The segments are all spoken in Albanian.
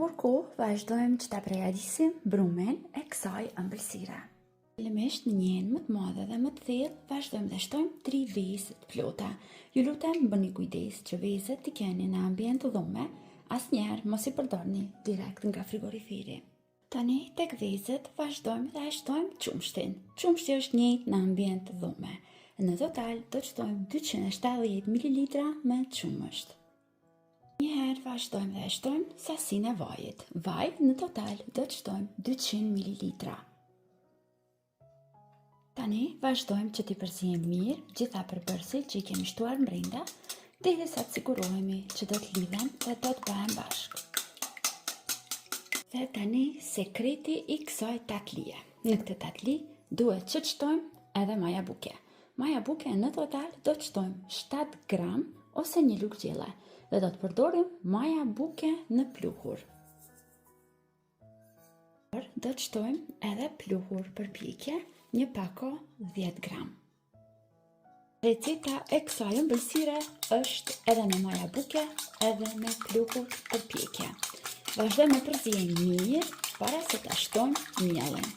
humbur kohë, vazhdojmë që ta përgatisim brumin e kësaj ëmbëlsire. Fillimisht në njën më të madhe dhe më të thellë, vazhdojmë dhe shtojmë 3 vezë të plota. Ju lutem bëni kujdes që vezët t'i keni në ambient të dhume, asnjëherë mos i përdorni direkt nga frigoriferi. Tani tek vezët vazhdojmë dhe shtojmë qumshtin. Qumshti është njëjtë në ambient të dhume. Në total do të shtojmë 270 ml me qumësht. Njëherë vazhdojmë dhe shtojmë sasinë e vajit. Vaj në total do të shtojmë 200 ml. Tani vazhdojmë që t'i përzijmë mirë gjitha përbërësit që i kemi shtuar brenda, derisa të sigurohemi që do të lidhen dhe do të bëhen bashkë. Dhe tani sekreti i kësaj tatlie. Në këtë tatli duhet që të shtojmë edhe maja buke. Maja buke në total do të shtojmë 7 gram ose 1 lugë gjelle dhe do të përdorim maja buke në pluhur. Do të shtojmë edhe pluhur për pjekje, një pako 10 gram. Receta e kësaj ëmbëlsire është edhe me maja buke, edhe me pluhur për pjekje. Vazhdojmë të përzijmë mirë para se ta shtojmë mielin.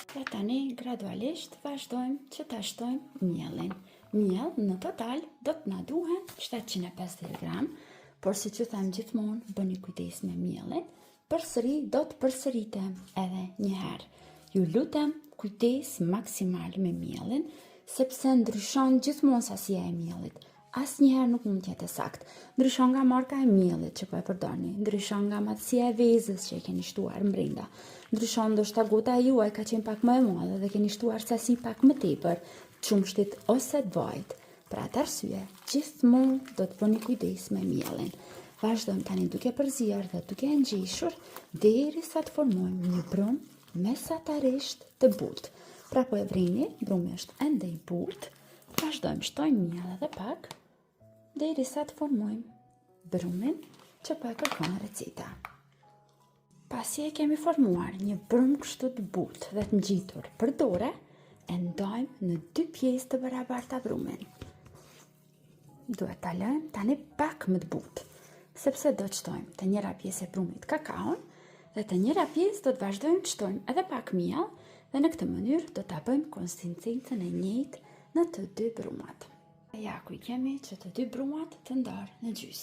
Dhe tani gradualisht vazhdojmë që ta shtojmë mielin. Miell në total do të na duhen 750 gram, por si që them gjithmonë bëni kujdes me mielin, përsëri do të përsëritem edhe një herë. Ju lutem kujdes maksimal me mielin, sepse ndryshon gjithmonë sasia e mielit. Asnjëherë nuk mund të jetë saktë. Ndryshon nga marka e mielit që po e përdorni, ndryshon nga matësia e vezës që e keni shtuar brenda. Ndryshon ndoshta gota e juaj ka qenë pak më e madhe dhe keni shtuar sasi pak më tepër, qumshtit ose të vajit. Për atë arsye, gjithmonë do të bëni kujdes me mielin. Vazhdojmë tani duke përzier dhe duke ngjeshur derisa të formojmë një brum mesatarisht të butë. Pra po e vrini, brumi është ende i butë. Vazhdojmë shtojmë miell edhe pak derisa të formojmë brumin që po e kërkon receta. Pasi e kemi formuar një brum kështu të butë dhe të ngjitur për dore, e ndajmë në 2 pjesë të barabarta brumin. Duhet ta lëmë tani pak më të butë, sepse do të shtojmë të njëra pjesë e brumit kakaon dhe të njëra pjesë do të vazhdojmë të shtojmë edhe pak miell dhe në këtë mënyrë do ta bëjmë konsistencën e njëjtë në të 2 brumat. Ja ku i kemi që të 2 brumat të ndarë në gjys.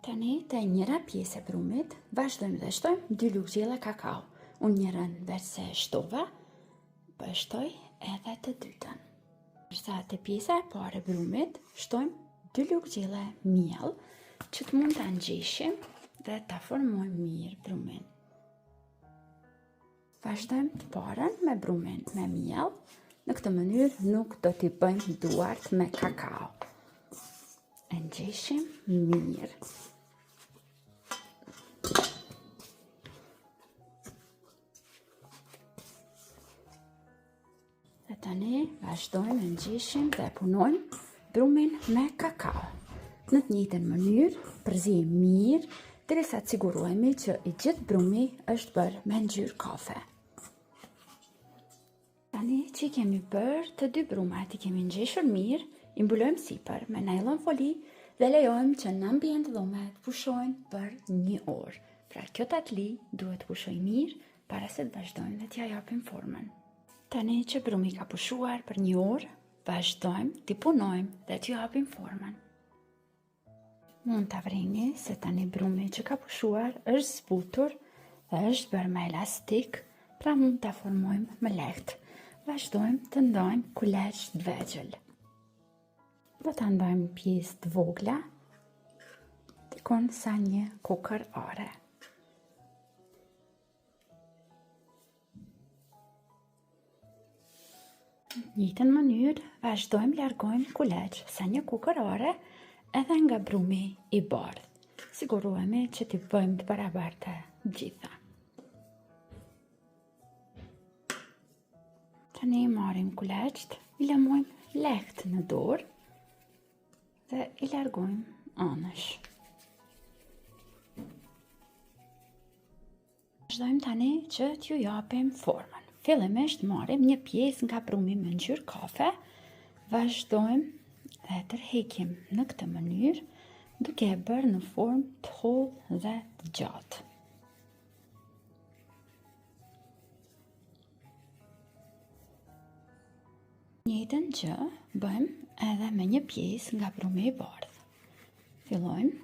Tani të njëra pjesë e brumit vazhdojmë dhe shtojmë 2 lugë gjelle kakao. Unë njërën veç se shtova, po e shtoj edhe të dytën. Përsa të pjesa e parë e brumit shtojmë 2 lugë gjelle miell që të mund të ngjeshim dhe ta formojmë mirë brumin. Vazhdojmë të parën me brumin me miell. Në këtë mënyrë nuk do t'i bëjmë duart me kakao. E ngjeshim mirë. Dhe tani vazhdojmë e ngjeshim dhe punojmë brumin me kakao. Në të njëjtën mënyrë përzijmë mirë derisa të sigurohemi që i gjithë brumi është bërë me ngjyrë kafe. Tani që i kemi bërë të 2 brumat, i kemi ngjeshur mirë, i mbulojmë sipër me nylon foli dhe lejojmë që në ambient dhume të pushojnë për 1 orë. Pra kjo tatli duhet të pushojë mirë para se të vazhdojmë dhe t'ja japim formën. Tani që brumi ka pushuar për 1 orë, vazhdojmë t'i punojmë dhe t'ju japim formën. Mund t'a vrini se tani brumi që ka pushuar është zbutur dhe është bërë me elastik, pra mund t'a formojmë me lehtë. Vazhdojmë të ndajmë kuleç të vegjël. Do të ndajmë pjesë të vogla, dikon sa 1 kukër are. Në njëjtën mënyrë, vazhdojmë largojmë kuleç sa 1 kukër are edhe nga brumi i bardhë. Sigurohemi që t'i bëjmë të barabarta gjitha. Tani marrim kuleçt, i lëmojmë lehtë në dorë dhe i largojmë anësh. Vazhdojmë tani që t'ju japim formën. Fillimisht marrim një pjesë nga brumi me ngjyrë kafe, vazhdojmë dhe tërheqim në këtë mënyrë duke e bërë në formë të hollë dhe të gjatë. Njëjtën gjë bëjmë edhe me një pjesë nga brumi i bardhë. Fillojmë,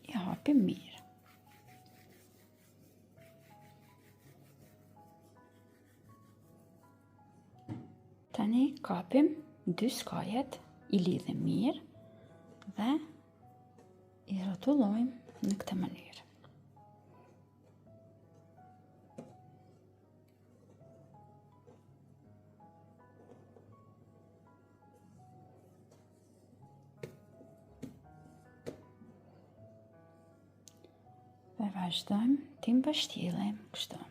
i hapim mirë. Tani kapim 2 skajet, i lidhim mirë dhe i rrotullojmë në këtë mënyrë. Dhe vazhdojmë të mbështjellim kështu.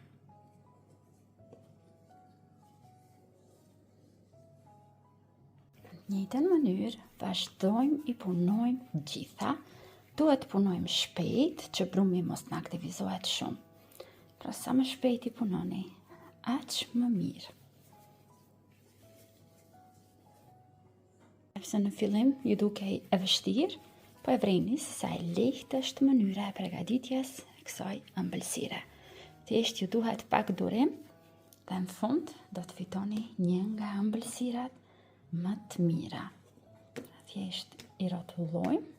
Në njëjtën mënyrë vazhdojmë i punojmë gjitha. Duhet punojmë shpejt që brumi mos në aktivizohet shumë. Pra sa më shpejt i punoni, aq më mirë. Sepse në fillim ju dukej e vështirë, po e vreni se sa e lehtë është mënyra e përgatitjes e kësaj ëmbëlsire. Thjesht ju duhet pak durim dhe në fund do të fitoni një nga ëmbëlsirat më të mira. Thjesht i rrotullojmë.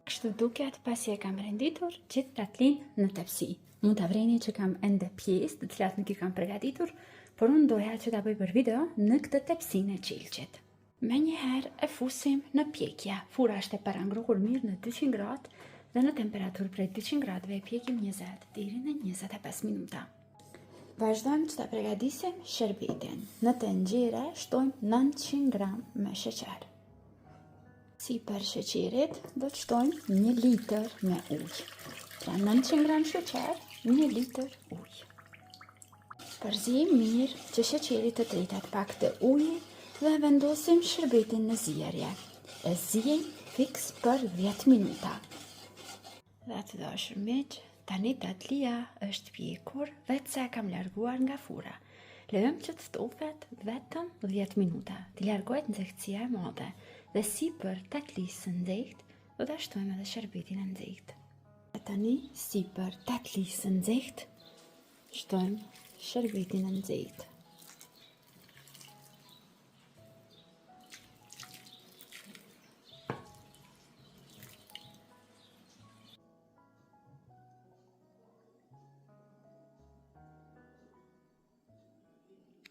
Kështu duket pasi e kam renditur gjithë ratlin në tepsi. Mund të vreni që kam ende pjesë të cilat nuk i kam përgatitur, por unë doja që ta bëj për video në këtë tepsinë e qilçit. Me njëherë e fusim në pjekje. Fura është e parangruar mirë në 200 gradë dhe në temperaturë prej 200 gradëve e pjekim 20 deri në 25 minuta. Vazhdojmë që ta përgatisim sherbetin. Në tenxhere shtojmë 900 gram me sheqer. Si për sheqerit do të shtojmë 1 litër me ujë. Pra 900 gram sheqer, 1 litër ujë. Përzijim mirë që sheqeri të tritet pak të ujë dhe vendosim sherbetin në zierje. E zijim fiks për 10 minuta. Dhe të dashur miq, tani tatlia është pjekur vetë se e kam larguar nga fura. Lejojmë që të stofet vetëm 10 minuta, të largohet nxehtësia e madhe dhe si për tatlisë së nxehtë do ta shtojmë edhe sherbetin e nxehtë. E tani si për tatlisë së nxehtë shtojmë sherbetin e nxehtë.